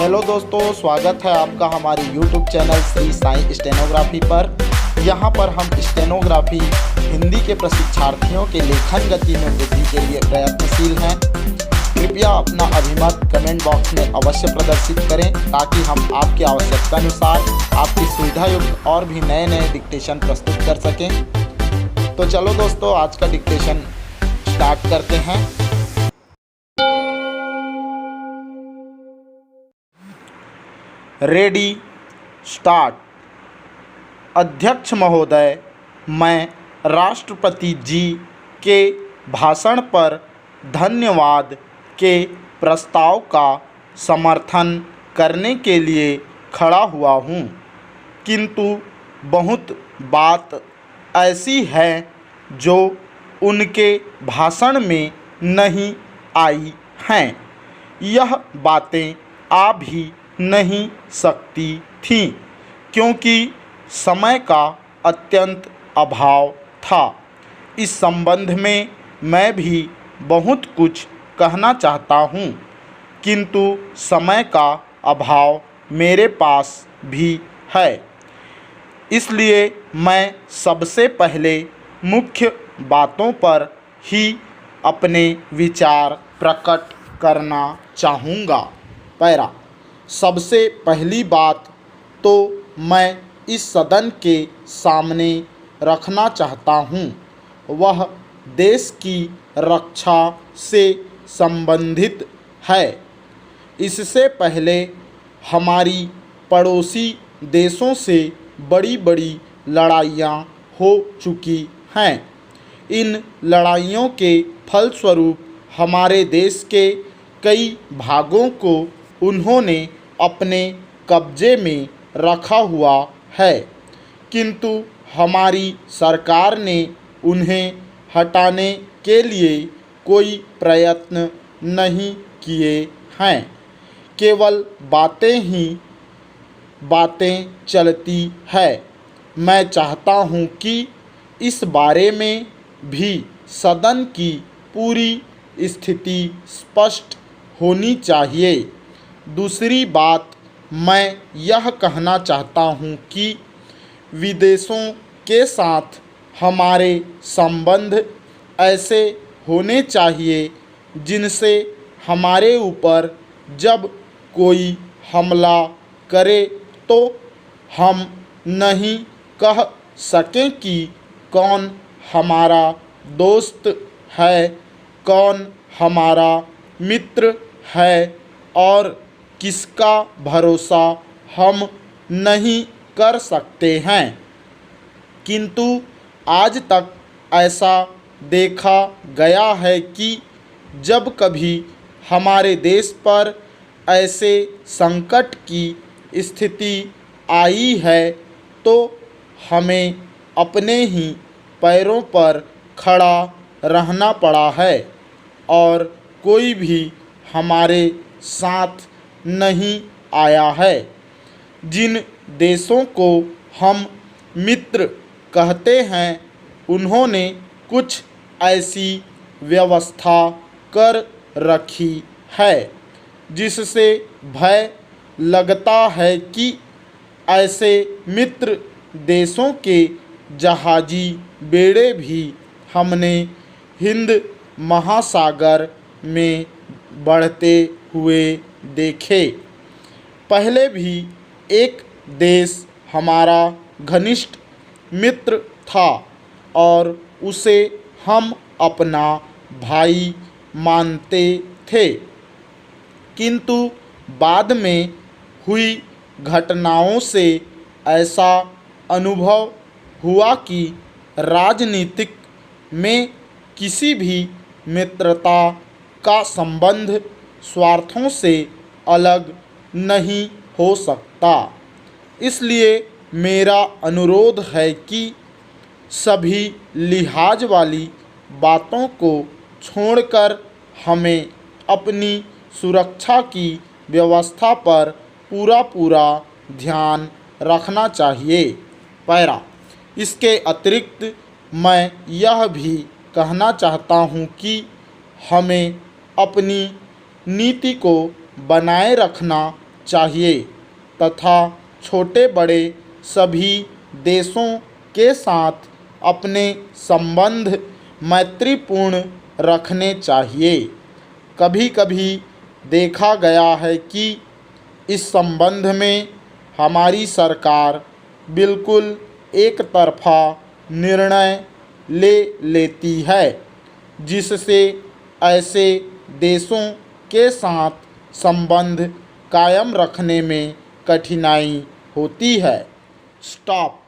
Hello दोस्तों, स्वागत है आपका हमारे YouTube channel Shri Sai stenography पर। यहां पर हम स्टेनोग्राफी हिंदी के प्रशिक्षार्थियों के लेखन गति में वृद्धि के लिए प्रयत्नशील हैं। कृपया अपना अभिमत कमेंट बॉक्स में अवश्य प्रदर्शित करें ताकि हम आपकी आवश्यकता अनुसार आपकी सुविधा युक्त और भी नए नए डिक्टेशन प्रस्तुत कर सकें। तो चलो दोस्तों, आज का डिक्टेशन स्टार्ट करते हैं। Ready, start. अध्यक्ष महोदय, मैं राष्ट्रपति जी के भाषण पर धन्यवाद के प्रस्ताव का समर्थन करने के लिए खड़ा हुआ हूँ, किंतु बहुत बात ऐसी है जो उनके भाषण में नहीं आई हैं। यह बातें आ भी नहीं सकती थीं क्योंकि समय का अत्यंत अभाव था। इस संबंध में मैं भी बहुत कुछ कहना चाहता हूँ, किंतु समय का अभाव मेरे पास भी है। इसलिए मैं सबसे पहले मुख्य बातों पर ही अपने विचार प्रकट करना चाहूँगा। पैरा, सबसे पहली बात तो मैं इस सदन के सामने रखना चाहता हूँ, वह देश की रक्षा से संबंधित है। इससे पहले हमारी पड़ोसी देशों से बड़ी बड़ी लड़ाइयाँ हो चुकी हैं। इन लड़ाइयों के फलस्वरूप हमारे देश के कई भागों को उन्होंने अपने कब्जे में रखा हुआ है, किंतु हमारी सरकार ने उन्हें हटाने के लिए कोई प्रयत्न नहीं किए हैं। केवल बातें ही बातें चलती है। मैं चाहता हूँ कि इस बारे में भी सदन की पूरी स्थिति स्पष्ट होनी चाहिए। दूसरी बात, मैं यह कहना चाहता हूँ कि विदेशों के साथ हमारे संबंध ऐसे होने चाहिए जिनसे हमारे ऊपर जब कोई हमला करे तो हम नहीं कह सकें कि कौन हमारा दोस्त है, कौन हमारा मित्र है और किसका भरोसा हम नहीं कर सकते हैं। किंतु आज तक ऐसा देखा गया है कि जब कभी हमारे देश पर ऐसे संकट की स्थिति आई है तो हमें अपने ही पैरों पर खड़ा रहना पड़ा है और कोई भी हमारे साथ नहीं आया है। जिन देशों को हम मित्र कहते हैं उन्होंने कुछ ऐसी व्यवस्था कर रखी है जिससे भय लगता है कि ऐसे मित्र देशों के जहाजी बेड़े भी हमने हिंद महासागर में बढ़ते हुए देखे। पहले भी एक देश हमारा घनिष्ठ मित्र था और उसे हम अपना भाई मानते थे, किंतु बाद में हुई घटनाओं से ऐसा अनुभव हुआ कि राजनीतिक में किसी भी मित्रता का संबंध स्वार्थों से अलग नहीं हो सकता। इसलिए मेरा अनुरोध है कि सभी लिहाज वाली बातों को छोड़कर हमें अपनी सुरक्षा की व्यवस्था पर पूरा ध्यान रखना चाहिए। पैरा, इसके अतिरिक्त मैं यह भी कहना चाहता हूँ कि हमें अपनी नीति को बनाए रखना चाहिए तथा छोटे बड़े सभी देशों के साथ अपने संबंध मैत्रीपूर्ण रखने चाहिए। कभी कभी देखा गया है कि इस संबंध में हमारी सरकार बिल्कुल एक तरफा निर्णय ले लेती है, जिससे ऐसे देशों के साथ संबंध कायम रखने में कठिनाई होती है। स्टॉप।